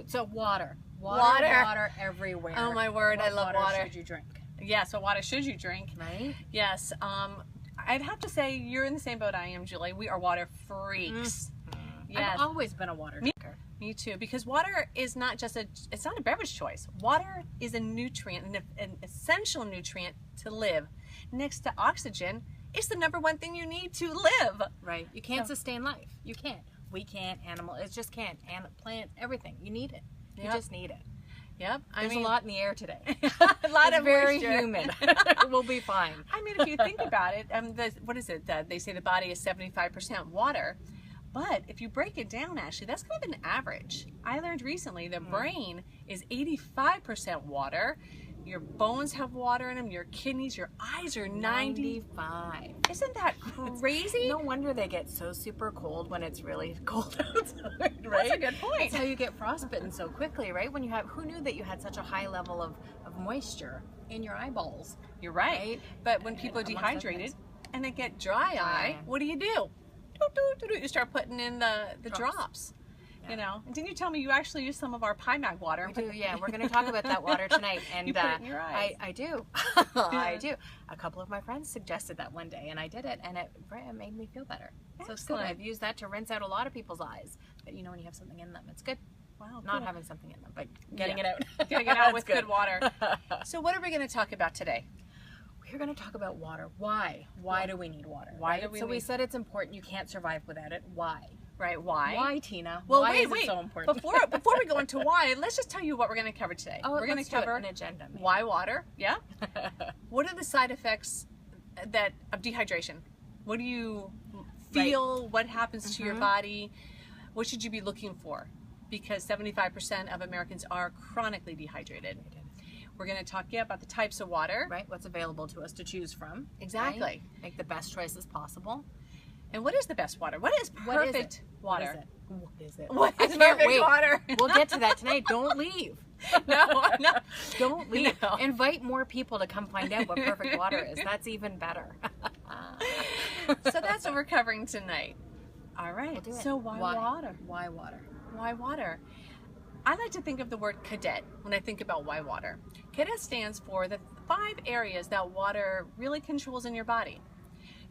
So water everywhere. Oh my word, I love water. What water should you drink? Yes, what water should you drink? Right? Yes. I'd have to say you're in the same boat I am, Julie. We are water freaks. Yes. I've always been a water drinker. Me too, because water is not just it's not a beverage choice. Water is a nutrient, an essential nutrient to live. Next to oxygen, it's the #1 thing you need to live. Right. You can't sustain life. You can't. We can't. Animal. It just can't. And plant, everything. You need it. You just need it. Yep. There's a lot in the air today. A lot of very moisture. humid. We'll be fine. I mean, if you think about it, what is it? They say the body is 75% water. But if you break it down, actually, that's kind of an average. I learned recently the brain is 85% water. Your bones have water in them. Your kidneys, your eyes are 95. Isn't that crazy? No wonder they get so super cold when it's really cold outside, right? That's a good point. That's how you get frostbitten so quickly, right? When you have, who knew that you had such a high level of moisture in your eyeballs? You're right. But when people are dehydrated and they get dry eye, what do? You start putting in the drops. You know, and didn't you tell me you actually use some of our PiMag water? We do, yeah. We're going to talk about that water tonight. And you put it in your eyes. I do. I do. A couple of my friends suggested that one day, and I did it, and it made me feel better. Excellent. So it's good. I've used that to rinse out a lot of people's eyes. But you know, when you have something in them, it's good. Wow, not having something in them, but getting it out. Getting it out with good water. So what are we going to talk about today? We're going to talk about water. Why? Why do we need water? So we said it's important. You can't survive without it. Why? Right, why? Why, Tina? Well, why wait, is it so important? Before we go into why, let's just tell you what we're going to cover today. Oh, we're going to cover an agenda. Maybe. Why water? Yeah. What are the side effects of dehydration? What do you feel? What happens to your body? What should you be looking for? Because 75% of Americans are chronically dehydrated. We're going to talk about the types of water. Right, what's available to us to choose from. Exactly. Right? Make the best choices possible. And what is the best water? What is perfect water? What is it? What is perfect water? We'll get to that tonight. Don't leave. No. Don't leave. No. Invite more people to come find out what perfect water is. That's even better. So that's what we're covering tonight. All right. We'll do it. So why water? Why water? Why water? I like to think of the word cadet when I think about why water. Cadet stands for the 5 areas that water really controls in your body.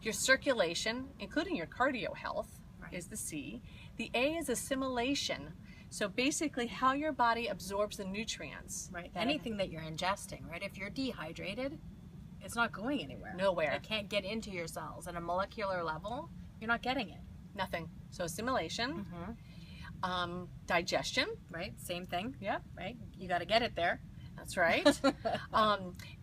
Your circulation, including your cardio health, is the C. The A is assimilation. So basically how your body absorbs the nutrients. Right. Anything that you're ingesting, right? If you're dehydrated, it's not going anywhere. Nowhere. It can't get into your cells. At a molecular level, you're not getting it. Nothing. So assimilation. Digestion. Right. Same thing. Yeah. Right. You got to get it there. That's right.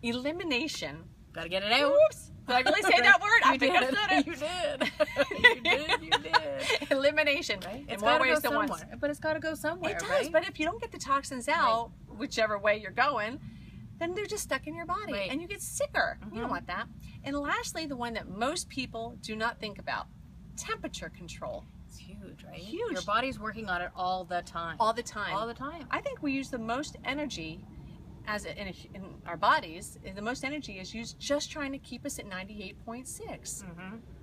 Elimination. Got to get it out. Oops. Did I really say that word? I think I said it. You did. Elimination. Right? In more ways than once. But it's got to go somewhere. It does. Right? But if you don't get the toxins out, whichever way you're going, then they're just stuck in your body, and you get sicker. You don't want that. And lastly, the one that most people do not think about: temperature control. It's huge, right? Huge. Your body's working on it all the time. All the time. All the time. I think we use the most energy in our bodies. The most energy is used just trying to keep us at 98.6.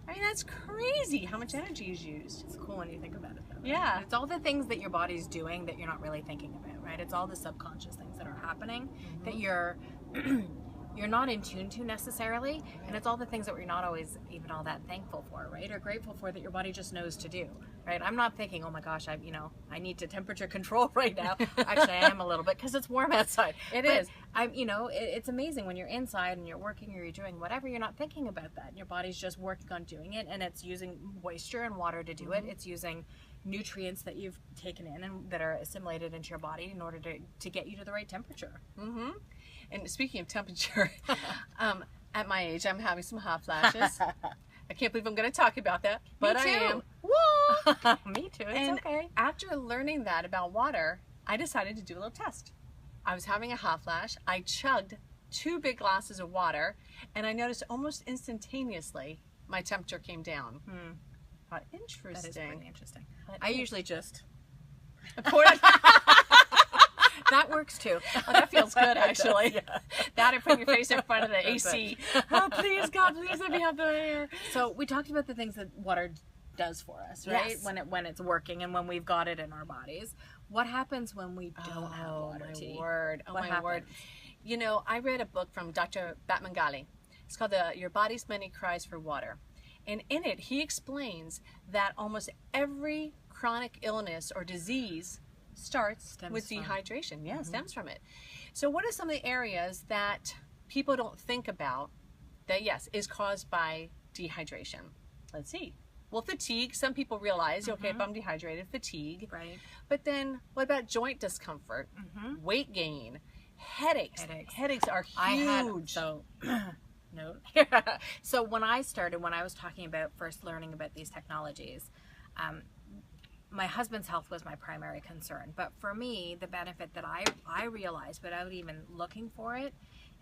I mean, that's crazy how much energy is used. It's cool when you think about it, though. Right? Yeah. It's all the things that your body's doing that you're not really thinking about, right? It's all the subconscious things that are happening that you're not in tune to necessarily, and it's all the things that we're not always even all that thankful for, right? Or grateful for, that your body just knows to do, right? I'm not thinking, oh my gosh, I need to temperature control right now. Actually, I am a little bit, because it's warm outside. It is. It's amazing when you're inside and you're working or you're doing whatever, you're not thinking about that. Your body's just working on doing it, and it's using moisture and water to do it. It's using nutrients that you've taken in and that are assimilated into your body in order to get you to the right temperature. And speaking of temperature, at my age, I'm having some hot flashes. I can't believe I'm going to talk about that, but I am. Whoa! Me too. It's okay. After learning that about water, I decided to do a little test. I was having a hot flash. I chugged 2 big glasses of water, and I noticed almost instantaneously my temperature came down. Interesting. That is pretty interesting. I usually just pour it. That works too. Oh, that feels good, actually. Does, that or put your face in front of the AC. Oh, please, God, please let me have the air. So we talked about the things that water does for us, right? Yes. When it's working and when we've got it in our bodies. What happens when we don't have water, T? Oh, my word. Oh, What my happens? word. You know, I read a book from Dr. Batmangali. It's called Your Body's Many Cries for Water. And in it, he explains that almost every chronic illness or disease stems with dehydration. Yeah, stems from it. So what are some of the areas that people don't think about that, yes, is caused by dehydration? Let's see. Well, fatigue. Some people realize, okay, if I'm dehydrated, fatigue. Right. But then what about joint discomfort, weight gain, headaches? Headaches are huge. So when I was talking about first learning about these technologies, my husband's health was my primary concern. But for me, the benefit that I realized without even looking for it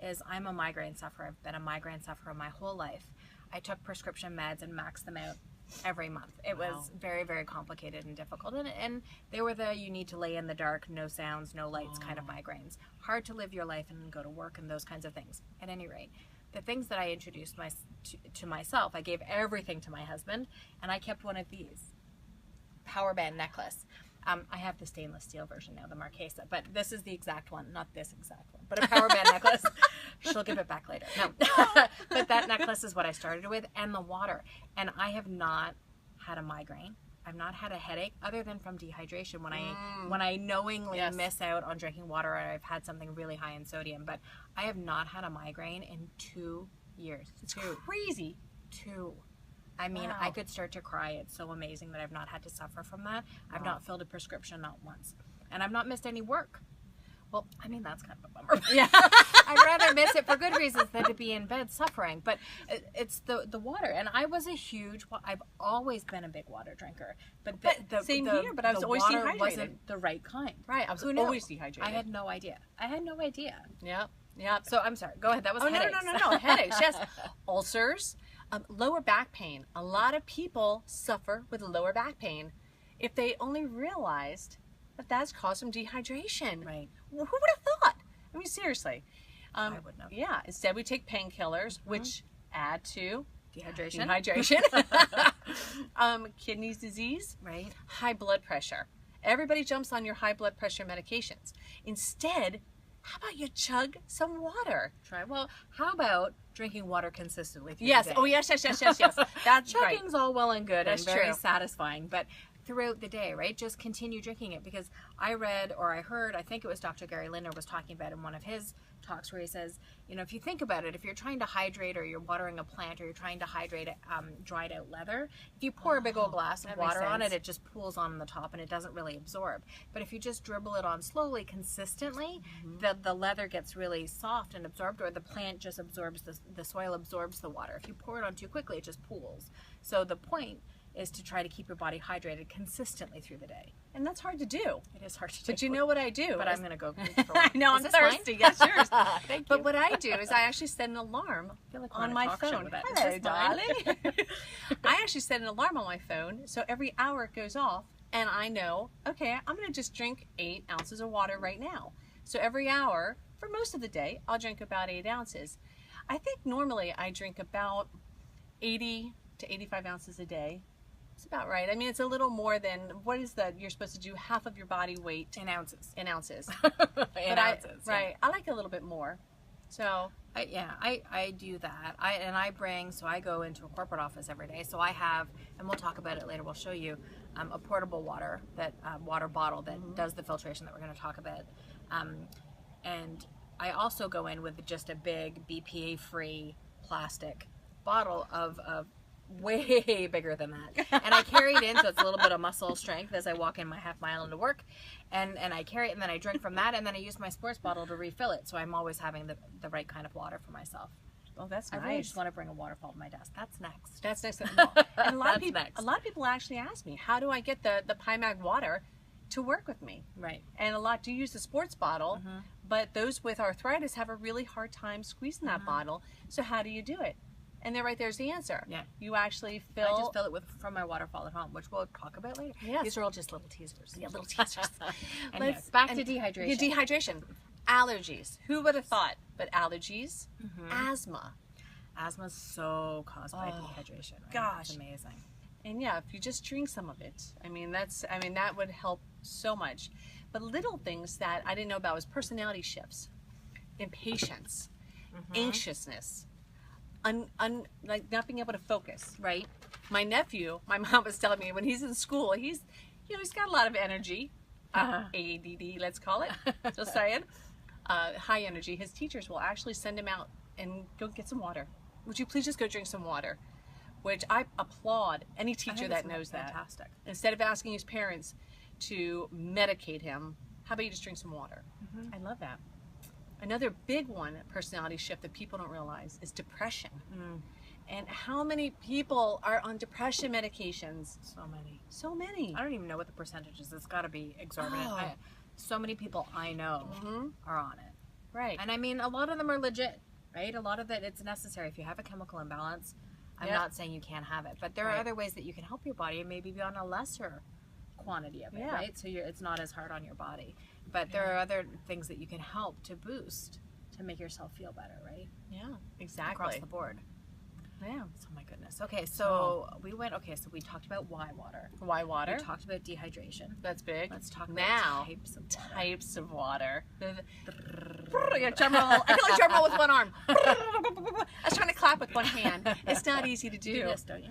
is I'm a migraine sufferer. I've been a migraine sufferer my whole life. I took prescription meds and maxed them out every month. It was very, very complicated and difficult. And they were you need to lay in the dark, no sounds, no lights kind of migraines. Hard to live your life and go to work and those kinds of things. At any rate, the things that I introduced to myself, I gave everything to my husband, and I kept one of these. Power band necklace. I have the stainless steel version now, the Marquesa, but this is the exact one, not this exact one, but a power band necklace. She'll give it back later. No, but that necklace is what I started with, and the water. And I have not had a migraine. I've not had a headache other than from dehydration when I knowingly miss out on drinking water, or I've had something really high in sodium. But I have not had a migraine in 2 years. It's crazy. 2. I mean, I could start to cry. It's so amazing that I've not had to suffer from that. I've not filled a prescription, not once. And I've not missed any work. Well, I mean, that's kind of a bummer. Yeah. I'd rather miss it for good reasons than to be in bed suffering. But it's the water. And I was I've always been a big water drinker. But same here, but I was always water dehydrated. Wasn't the right kind. Right, I was always dehydrated. I had no idea. Yep. Yep. So I'm sorry. Go ahead. That was headaches. No. Headaches, yes. Ulcers, lower back pain. A lot of people suffer with lower back pain if they only realized that that's caused from dehydration. Right. Well, who would have thought? I mean, seriously. I would know. Yeah. Instead, we take painkillers, which add to dehydration. Kidneys disease. Right. High blood pressure. Everybody jumps on your high blood pressure medications. Instead, how about you chug some water? Well, how about drinking water consistently through yes. the day? Oh, yes. That's right. Chugging's all well and good. That's and very true. satisfying, but throughout the day, right? Just continue drinking it, because I read or I heard, I think it was Dr. Gary Linder was talking about in one of his talks where he says, you know, if you think about it, if you're trying to hydrate or you're watering a plant or you're trying to hydrate dried out leather, if you pour a big old glass of water on it, it just pools on the top and it doesn't really absorb. But if you just dribble it on slowly, consistently, the leather gets really soft and absorbed, or the plant just absorbs, the soil absorbs the water. If you pour it on too quickly, it just pools. So the point is to try to keep your body hydrated consistently through the day. And that's hard to do. It is hard to do. But you know what I do? But I'm going to go for I know, I'm thirsty. Yes, yours. Thank you. But what I do is I actually set an alarm on my phone. Hello, darling. I actually set an alarm on my phone, so every hour it goes off, and I know, okay, I'm going to just drink 8 ounces of water right now. So every hour, for most of the day, I'll drink about 8 ounces. I think normally I drink about 80 to 85 ounces a day. It's about right. I mean, it's a little more than, what is you're supposed to do half of your body weight in ounces. In ounces. Ounces. Right. I like a little bit more. So I do that. I go into a corporate office every day. So I have, and we'll talk about it later. We'll show you a portable water bottle that does the filtration that we're going to talk about. And I also go in with just a big BPA-free plastic bottle of way bigger than that, and I carry it in, so it's a little bit of muscle strength as I walk in my half mile into work, and I carry it, and then I drink from that, and then I use my sports bottle to refill it, so I'm always having the right kind of water for myself. Oh, that's nice. I really just want to bring a waterfall to my desk. That's next. That's next. And a lot of people actually ask me, how do I get the PiMag water to work with me? Right. And a lot do use the sports bottle, but those with arthritis have a really hard time squeezing that bottle. So how do you do it? And right there's the answer. Yeah. You actually I just fill it from my waterfall at home, which we'll talk about later. Yes. These are all just little teasers. Yeah, little teasers. And back to dehydration. Dehydration. Allergies. Who would have thought? But allergies, asthma. Asthma's so caused by dehydration. Right? Gosh. It's amazing. And yeah, if you just drink some of it, I mean, that would help so much. But little things that I didn't know about was personality shifts, impatience, anxiousness, like not being able to focus, right? My nephew, my mom was telling me when he's in school, he's got a lot of energy, ADD, let's call it, just saying, high energy. His teachers will actually send him out and go get some water. Would you please just go drink some water? Which I applaud any teacher that knows that. Fantastic. Instead of asking his parents to medicate him, how about you just drink some water? I love that. Another big one, personality shift that people don't realize, is depression. And how many people are on depression medications? So many. So many. I don't even know what the percentage is. It's got to be exorbitant. So many people I know are on it. Right. And I mean, a lot of them are legit, right? A lot of it, it's necessary. If you have a chemical imbalance, I'm not saying you can't have it, but there are other ways that you can help your body and maybe be on a lesser quantity of it, right? So it's not as hard on your body. But there are other things that you can help to boost, to make yourself feel better, right? Yeah, exactly. Across the board. Yeah. Oh my goodness. Okay, so we talked about why water. Why water? We talked about dehydration. That's big. Let's talk about now types of water. Yeah, drum roll. I can only drum roll with one arm. I was trying to clap with one hand. It's not easy to do. You do this, don't you?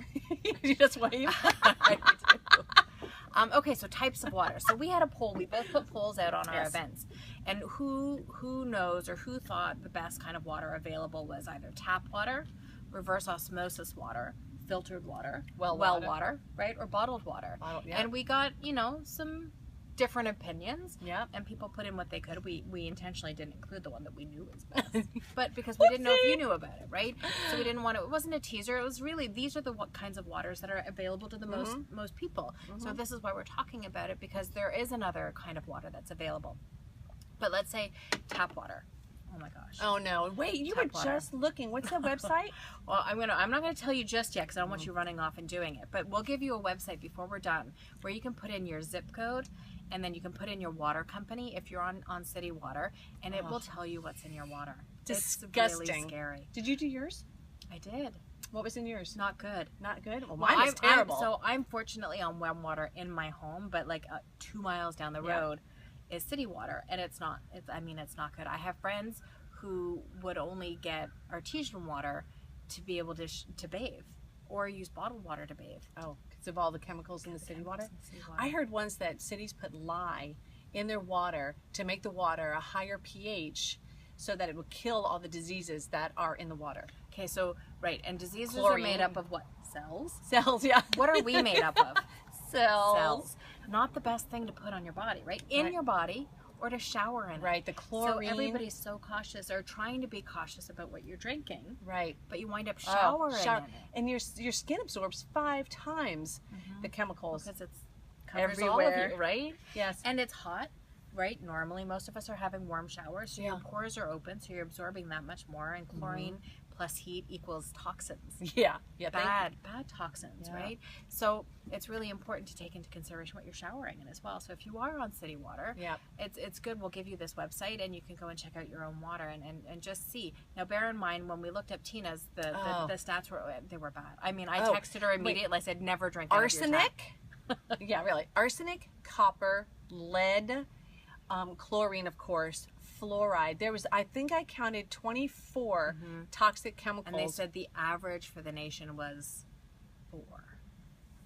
You just wave. I do. Okay, so types of water. So we had a poll. We both put polls out on our events. And who knows or who thought the best kind of water available was either tap water, reverse osmosis water, filtered water, well water, right? Or bottled water. And we got, some different opinions. Yeah. And people put in what they could. We intentionally didn't include the one that we knew was best. But because we didn't know if you knew about it, right? So we didn't want to, it wasn't a teaser. It was really, these are the kinds of waters that are available to the most people. So this is why we're talking about it, because there is another kind of water that's available. But let's say tap water. Oh my gosh. Oh no. Wait, you were just looking. What's the website? Well, I'm not gonna tell you just yet because I don't want you running off and doing it. But we'll give you a website before we're done where you can put in your zip code and then you can put in your water company if you're on city water, and it will tell you what's in your water. Disgusting. It's really scary. Did you do yours? I did. What was in yours? Not good. Not good? Well, mine was terrible. So I'm fortunately on warm water in my home, but like 2 miles down the road is city water, and it's not not good. I have friends who would only get artesian water to be able to bathe, or use bottled water to bathe. Oh, because of all the chemicals in the city water? I heard once that cities put lye in their water to make the water a higher pH so that it would kill all the diseases that are in the water. Okay, so, right, and diseases are made up of what? Cells? Cells, yeah. What are we made up of? Cells. Not the best thing to put on your body, right? In your body, or to shower in it. Right, the chlorine. So everybody's so cautious, or trying to be cautious about what you're drinking. Right. But you wind up showering in it. And your skin absorbs 5 times the chemicals. Because it's covers everywhere. All of you, right? Yes. And it's hot, right? Normally, most of us are having warm showers, so your pores are open, so you're absorbing that much more, and chlorine plus heat equals toxins. Yeah. Bad toxins, right? So it's really important to take into consideration what you're showering in as well. So if you are on city water, it's good. We'll give you this website and you can go and check out your own water and just see. Now bear in mind, when we looked up Tina's, the stats were bad. I mean, I texted her immediately. I said, never drink arsenic. Yeah, really. Arsenic, copper, lead, chlorine, of course, fluoride. There was, I think I counted 24 toxic chemicals. And they said the average for the nation was 4.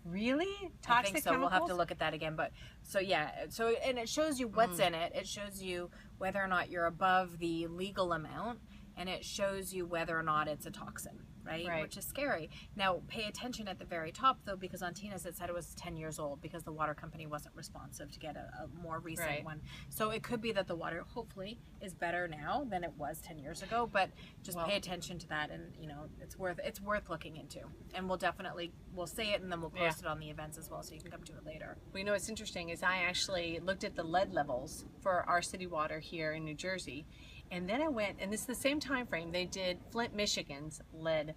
Really? Toxic I think so. chemicals? We'll have to look at that again. But so and it shows you what's in it. It shows you whether or not you're above the legal amount, and it shows you whether or not it's a toxin, right? Which is scary. Now, pay attention at the very top, though, because on Tina's it said it was 10 years old because the water company wasn't responsive to get a more recent one. So it could be that the water, hopefully, is better now than it was 10 years ago, but just pay attention to that, and, it's worth looking into. And we'll say it, and then we'll post it on the events as well, so you can come to it later. Well, what's interesting is I actually looked at the lead levels for our city water here in New Jersey. And then I went, and this is the same time frame, they did Flint, Michigan's lead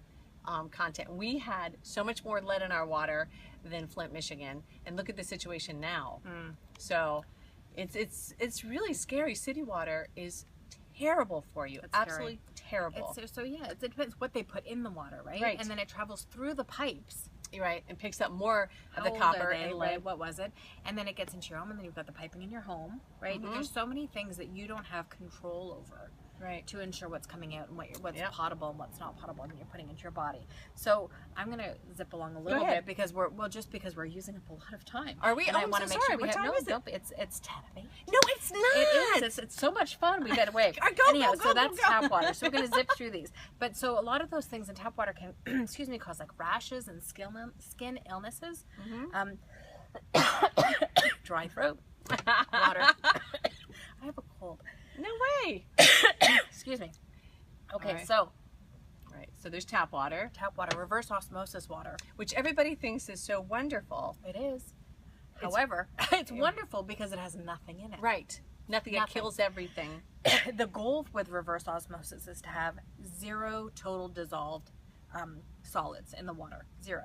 content. We had so much more lead in our water than Flint, Michigan. And look at the situation now. So it's really scary. City water is terrible for you. It's Absolutely terrible. So yeah, it depends what they put in the water, right? Right. And then it travels through the pipes. Right, and picks up more of the How old copper are they, and right? lead. What was it? And then it gets into your home, and then you've got the piping in your home, right? There's so many things that you don't have control over, Right. to ensure what's coming out and what's Yep. potable and what's not potable and you're putting into your body. So I'm gonna zip along a little ahead. bit because just because we're using up a lot of time. Are we? And Oh, I I'm want to so make sorry. sure we What have time is it? don't, it's 10 of 8. No, it's not. It is. It's so much fun. We get away. Go, Anyhow, go, so go, that's go. tap water. So we're going to zip through these. But so a lot of those things in tap water can, cause like rashes and skin illnesses, dry throat, water. I have a cold. No way. Excuse me. Okay, All right. so Right. So there's tap water, reverse osmosis water. which everybody thinks is so wonderful. It is. However, it's wonderful because it has nothing in it. Right. Nothing. It kills everything. The goal with reverse osmosis is to have 0 total dissolved solids in the water. 0.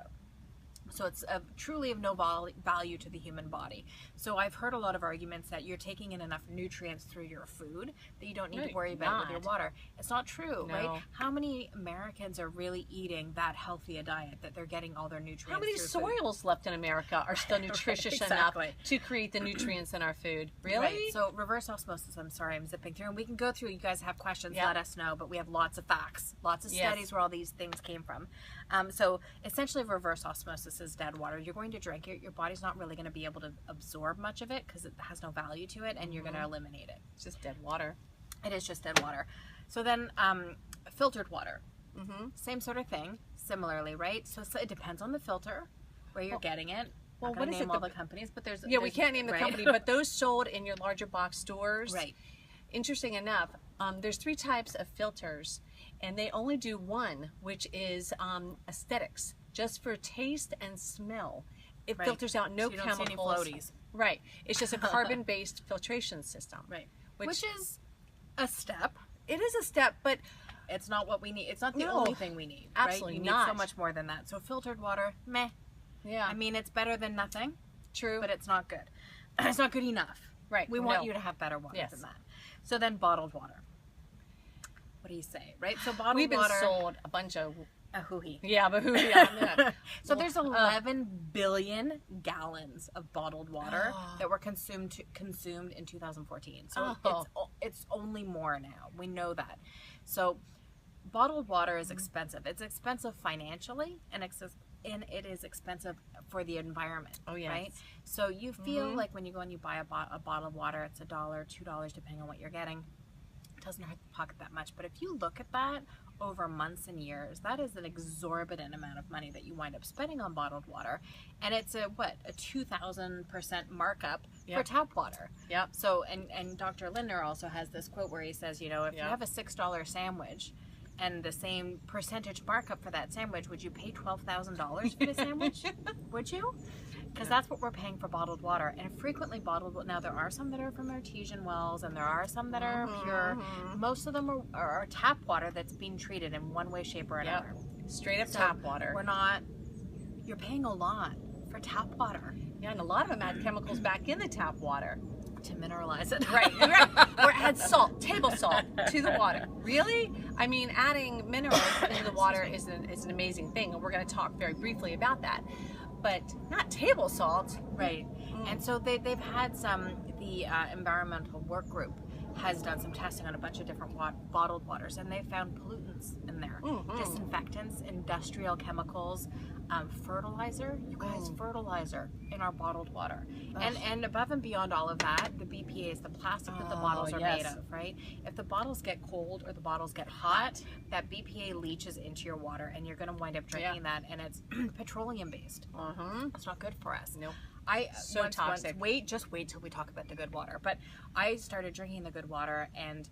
So it's truly of no value to the human body. So I've heard a lot of arguments that you're taking in enough nutrients through your food that you don't need to worry about with your water. It's not true, right? How many Americans are really eating that healthy a diet that they're getting all their nutrients How many through food? soils left in America are still nutritious enough to create the nutrients in our food? Really? Right. So reverse osmosis, I'm sorry, I'm zipping through. And we can go through, you guys have questions, let us know. But we have lots of facts, lots of studies where all these things came from. So essentially reverse osmosis is dead water. You're going to drink it. Your body's not really going to be able to absorb much of it because it has no value to it, and you're going to eliminate it. It's just dead water. It is just dead water. So then filtered water. Same sort of thing, similarly, right? So it depends on the filter, where you're getting it. Well, I'm not gonna name all the companies, but there's we can't name the company, but those sold in your larger box stores. Right. Interesting enough, there's 3 types of filters, and they only do one, which is aesthetics, just for taste and smell. It filters out no so you don't chemicals. see any floaties. Right. It's just a carbon-based filtration system. Right. Which is a step. It is a step, but it's not what we need. It's not the only thing we need. Absolutely right? You need so much more than that. So filtered water, meh. Yeah. I mean, it's better than nothing. True. But it's not good. It's not good enough. Right. We want you to have better water than that. So then bottled water. What do you say, right? So bottled water. We've been sold a bunch of hooey. Yeah, but hooey. Yeah. So there's 11 billion gallons of bottled water that were consumed in 2014. So it's only more now. We know that. So bottled water is expensive. It's expensive financially, and it is expensive for the environment. Oh yes. Right. So you feel like when you go and you buy a bottle of water, it's $1, $2, depending on what you're getting. It doesn't hurt the pocket that much. But if you look at that over months and years, that is an exorbitant amount of money that you wind up spending on bottled water, and it's a 2,000% markup for tap water. Yep. So and Dr. Lindner also has this quote where he says, if you have a $6 sandwich and the same percentage markup for that sandwich, would you pay $12,000 for the sandwich? Would you? Because that's what we're paying for bottled water. And frequently bottled, now there are some that are from artesian wells and there are some that are pure. Most of them are tap water that's being treated in one way, shape, or another. Straight up tap water. You're paying a lot for tap water. Yeah, and a lot of them add chemicals back in the tap water. To mineralize it. Right. Or add salt, table salt to the water. Really? I mean, adding minerals into the water is an amazing thing, and we're going to talk very briefly about that. But not table salt. Right. And so they've had the environmental work group has done some testing on a bunch of different bottled waters, and they found pollutants in there. Disinfectants, industrial chemicals, fertilizer. You guys, fertilizer in our bottled water. And above and beyond all of that, the BPA is the plastic that the bottles are made of, right? If the bottles get cold or the bottles get hot, that BPA leaches into your water, and you're going to wind up drinking that, and it's petroleum based. It's not good for us. Nope. Toxic. Just wait till we talk about the good water. But I started drinking the good water, and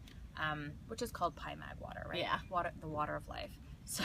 which is called PiMag water, right? Yeah. The water of life. So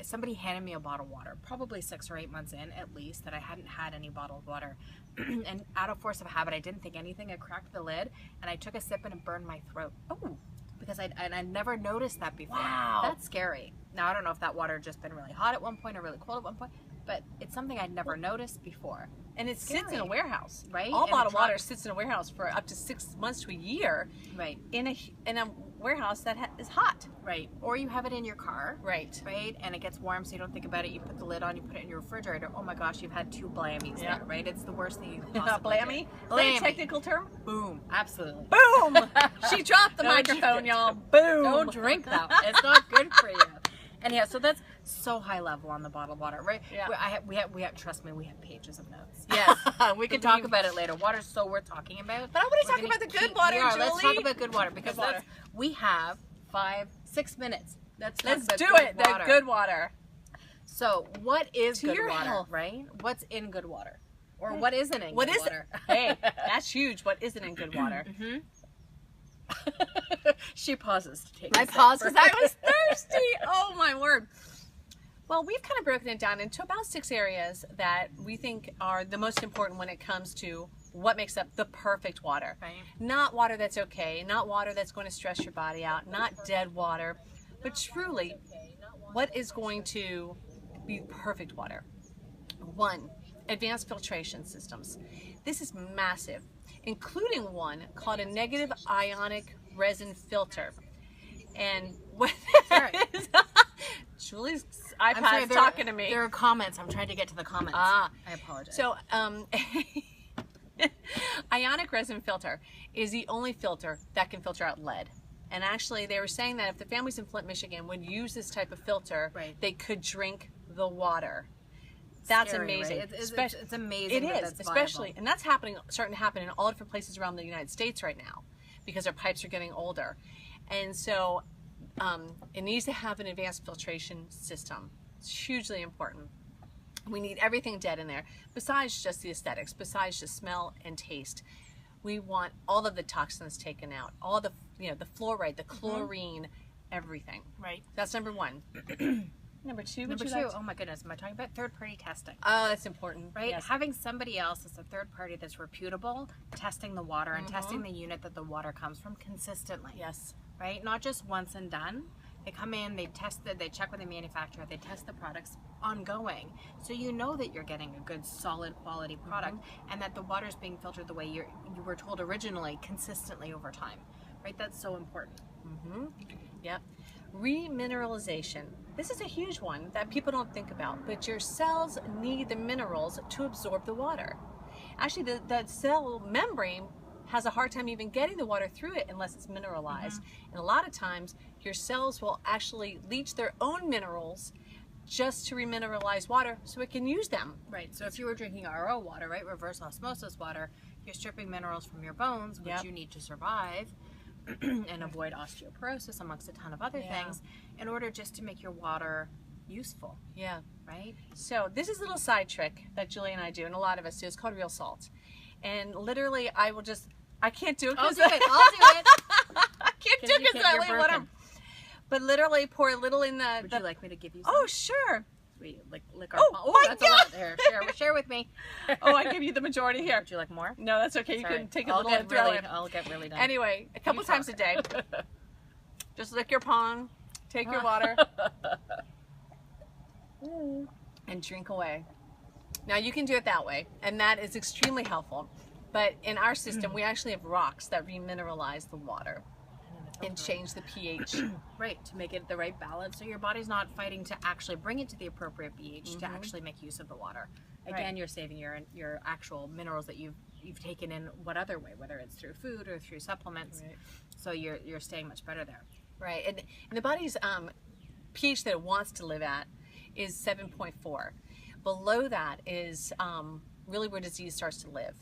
somebody handed me a bottle of water, probably 6 or 8 months in at least, that I hadn't had any bottled water. And out of force of habit, I didn't think anything. I cracked the lid and I took a sip and it burned my throat. Oh. Because I'd never noticed that before. Wow. That's scary. Now, I don't know if that water had just been really hot at one point or really cold at one point. but it's something I'd never noticed before. And it sits in a warehouse. Right. All In bottled water trucks. sits in a warehouse for up to 6 months to a year. Right. In a warehouse that is hot. Right. Or you have it in your car. Right. Right. And it gets warm, so you don't think about it. You put the lid on, you put it in your refrigerator. Oh my gosh, you've had 2 blammies there, right? It's the worst thing you can possibly Blammy? do. Is that a technical term? Boom. Absolutely. Boom! She dropped the Don't microphone, drink it. y'all. Boom! Don't drink that. It's not good for you. Anyhow, so that's so high level on the bottled water, right? Yeah. We have trust me, we have pages of notes. Yes. We can talk about it later. Water's so worth talking about. But I want to talk about the good water, Julie. Let's talk about good water because Good water. we have 5-6 minutes. Let's do it. The good water. So what is To good your water, health. right? What's in good water? Or what isn't in What good is water? Hey, that's huge. What isn't in good water? She pauses to take I a sip. paused because I was thirsty. Oh my word. Well, we've kind of broken it down into about 6 areas that we think are the most important when it comes to what makes up the perfect water. Right. Not water that's okay, not water that's going to stress your body out, not dead water, but truly what is going to be perfect water. 1, advanced filtration systems. This is massive, including one called a negative ionic resin filter. And what that is, Julie's iPad's talking to me. There are comments. I'm trying to get to the comments. Ah. I apologize. So, ionic resin filter is the only filter that can filter out lead. And actually, they were saying that if the families in Flint, Michigan would use this type of filter, Right. they could drink the water. That's Scary, amazing. right? It's amazing. It that is, that's especially, viable. and that's starting to happen in all different places around the United States right now, because our pipes are getting older, and so it needs to have an advanced filtration system. It's hugely important. We need everything dead in there, besides just the aesthetics, besides just smell and taste. We want all of the toxins taken out, all the the fluoride, the chlorine, everything. Right. That's number 1. Number 2. Number 2. Oh my goodness, am I talking about third-party testing? Oh, that's important. Right? Yes. Having somebody else as a third party that's reputable testing the water and testing the unit that the water comes from consistently. Yes. Right? Not just once and done. They come in, they test it, they check with the manufacturer, they test the products ongoing. So you know that you're getting a good, solid quality product and that the water is being filtered the way you were told originally, consistently over time. Right? That's so important. Yep. Remineralization. This is a huge one that people don't think about, but your cells need the minerals to absorb the water. Actually, the cell membrane has a hard time even getting the water through it unless it's mineralized. And a lot of times, your cells will actually leach their own minerals just to remineralize water so it can use them. Right. So if you were drinking RO water, right, reverse osmosis water, you're stripping minerals from your bones, which you need to survive and avoid osteoporosis amongst a ton of other things in order just to make your water useful. Yeah. Right? So this is a little side trick that Julie and I do, and a lot of us do. It's called real salt. And literally, I can't do it. I'll do it. I can't do it because I only want to. But literally, pour a little in the. Would you like me to give you some? Oh, sure. We lick our Oh, my that's God. a lot there. Share with me. Oh, I give you the majority here. Would you like more? No, that's okay. You Sorry. can take a little and throw it. I'll get really done. Anyway, a couple times a day. Just lick your palm, take your water, and drink away. Now, you can do it that way, and that is extremely helpful. But in our system, we actually have rocks that remineralize the water and change the pH. Right, to make it the right balance so your body's not fighting to actually bring it to the appropriate pH to actually make use of the water. Again, you're saving your actual minerals that you've taken in what other way, whether it's through food or through supplements. Right. So you're staying much better there. Right, and the body's pH that it wants to live at is 7.4. Below that is really where disease starts to live.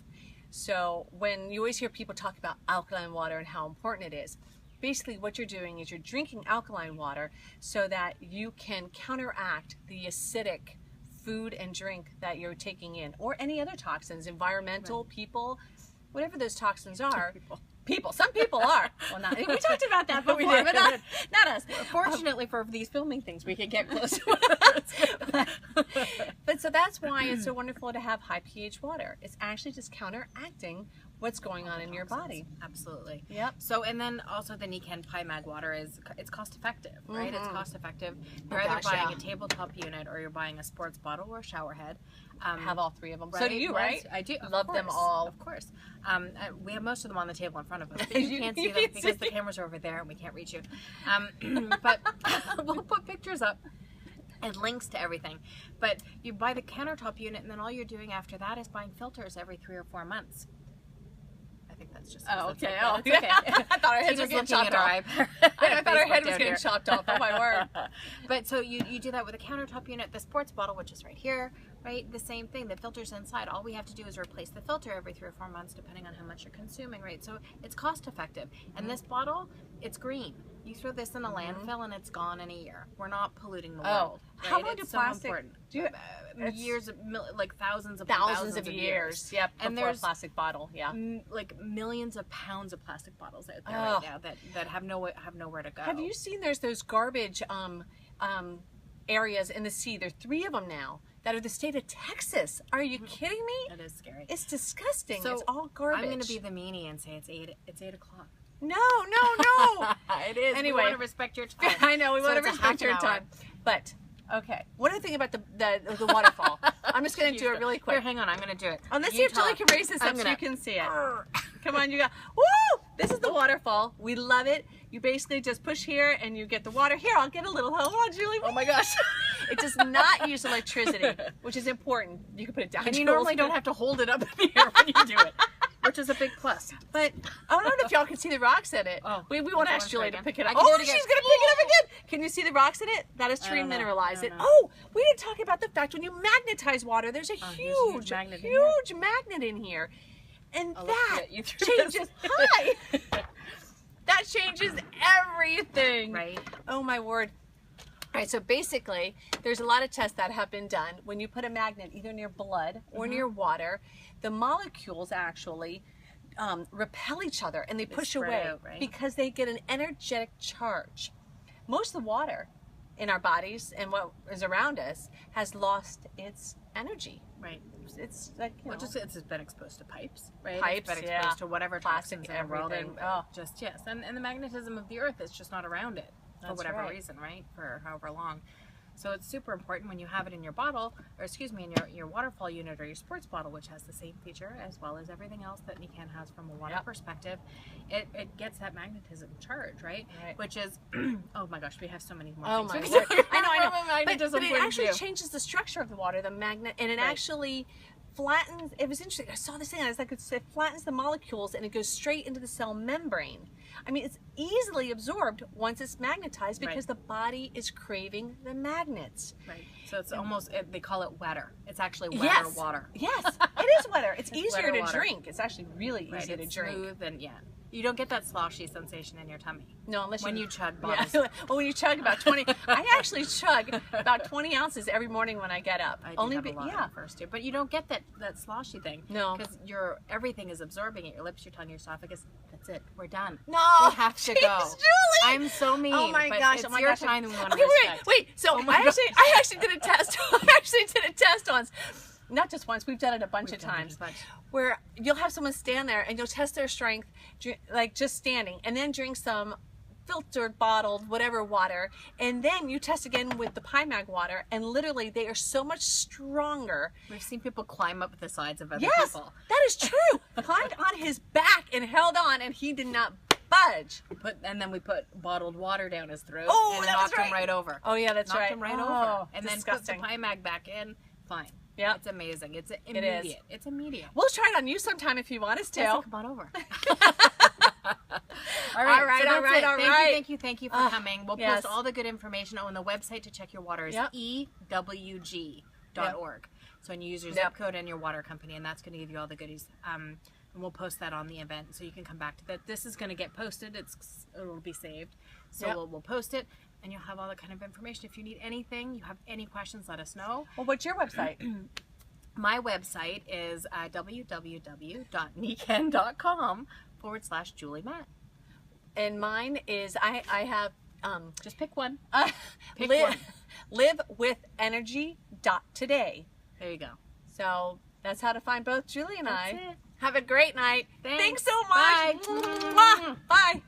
So when you always hear people talk about alkaline water and how important it is, basically what you're doing is you're drinking alkaline water so that you can counteract the acidic food and drink that you're taking in, or any other toxins, environmental, people, whatever those toxins are. People. Some people are. Well, not, we talked about that before, but not us. Fortunately for these filming things, we can get close. But so that's why it's so wonderful to have high pH water. It's actually just counteracting what's going on in your body. Absolutely. Yep. So, and then also the Nikken PiMag Water it's cost effective, right? It's cost effective. You're Oh, either gosh, buying yeah. a tabletop unit or you're buying a sports bottle or a shower head. Have all three of them. Right? So do you, right? I do. Of Love them course, all. Of course. We have most of them on the table in front of us. But you can't see them because the cameras are over there and we can't reach you. But we'll put pictures up and links to everything. But you buy the countertop unit, and then all you're doing after that is buying filters every 3 or 4 months. I think that's just Oh, okay. Oh, Okay. I thought our heads were getting chopped off. I thought our head was getting chopped off. Oh my word. But so you do that with a countertop unit, the sports bottle, which is right here, right? The same thing. The filter's inside. All we have to do is replace the filter every 3 or 4 months, depending on how much you're consuming, right? So it's cost effective. And this bottle, it's green. You throw this in a landfill and it's gone in a year. We're not polluting the world. Right? How long do it's plastic? So important. Do you, years, like thousands of years. Yep. And before there's a plastic bottle. Yeah. Like millions of pounds of plastic bottles out there right now that have nowhere to go. Have you seen there's those garbage areas in the sea? There's 3 of them now that are the state of Texas. Are you kidding me? It is scary. It's disgusting. So it's all garbage. I'm going to be the meanie and say it's 8 o'clock. No. It is. Anyway, we want to respect your time. I know, we want to respect your time. But, okay. One other thing about the waterfall. I'm just going to do it really quick. Here, hang on. I'm going to do it. Let's see if Julie can raise this up so you can see it. Come on, you got. Woo! This is the waterfall. We love it. You basically just push here and you get the water. Here, I'll get a little. Hold on, Julie. Oh my gosh. It does not use electricity, which is important. You can put it down. And you normally don't have to hold it up in the air when you do it, which is a big plus. But I don't know if y'all can see the rocks in it. Oh, we want to ask Julie to pick it up. Oh, she's going to pick it up again. Can you see the rocks in it? That is to remineralize it. Oh, we didn't talk about the fact when you magnetize water, there's a huge magnet in here. And that changes. Hi. That changes everything. Right. Oh my word. All right, so basically, there's a lot of tests that have been done. When you put a magnet either near blood or near water, the molecules actually repel each other and they push away out, right? because they get an energetic charge. Most of the water in our bodies and what is around us has lost its energy. Right. It's like, you know, it's been exposed to pipes, right? Pipes, it's been exposed to whatever plastic toxins in the world, and everything. just and the magnetism of the earth is just not around it for whatever reason, right? For however long. So it's super important when you have it in your bottle, or excuse me, in your waterfall unit or your sports bottle, which has the same feature as well as everything else that Nikken has from a water perspective. It gets that magnetism charge, right? Which is, oh my gosh, we have so many more things. My word. I know. But it actually do. changes the structure of the water, the magnet, and it actually flattens. It was interesting. I saw this thing. It's like it flattens the molecules and it goes straight into the cell membrane. I mean, it's easily absorbed once it's magnetized because the body is craving the magnets. Right. So it's almost, they call it wetter. It's actually wetter water. Yes, it is wetter. It's easier to drink. It's actually really easy to drink. Smooth and you don't get that sloshy sensation in your tummy. No, unless when you chug bottles. Yeah. Well, when you chug about 20, I actually chug about 20 ounces every morning when I get up. I do have a lot at first too, but you don't get that sloshy thing. No, because everything is absorbing it. Your lips, your tongue, your esophagus. That's it. We're done. No, we have to go. Julie! I'm so mean. Oh my gosh! It's oh my your gosh! time and we want to respect. Wait. So I actually did a test. I actually did a test once. Not just once, we've done it a bunch of times, where you'll have someone stand there and you'll test their strength, like just standing, and then drink some filtered, bottled, whatever water, and then you test again with the PiMag water, and literally they are so much stronger. We've seen people climb up the sides of other people. That is true. Climbed on his back and held on, and he did not budge. And then we put bottled water down his throat and knocked him right over. Oh yeah, that's knocked him right over. And disgusting. then put the PiMag back in. Fine. Yeah, it's amazing. It's immediate. It's immediate. We'll try it on you sometime if you want us to. Yes, come on over. All right. Thank you for coming. We'll post all the good information on the website to check your water is ewg.org. So when you use your zip code and your water company, and that's going to give you all the goodies. And we'll post that on the event, so you can come back to that. This is going to get posted. It'll be saved. So we'll post it. And you'll have all that kind of information. If you need anything, you have any questions, let us know. Well, what's your website? My website is www.nikken.com/Julie Matt. And mine is, I have, just pick one. Livewithenergy.today. There you go. So that's how to find both Julie and I. That's it. Have a great night. Thanks. So much. Bye. Bye.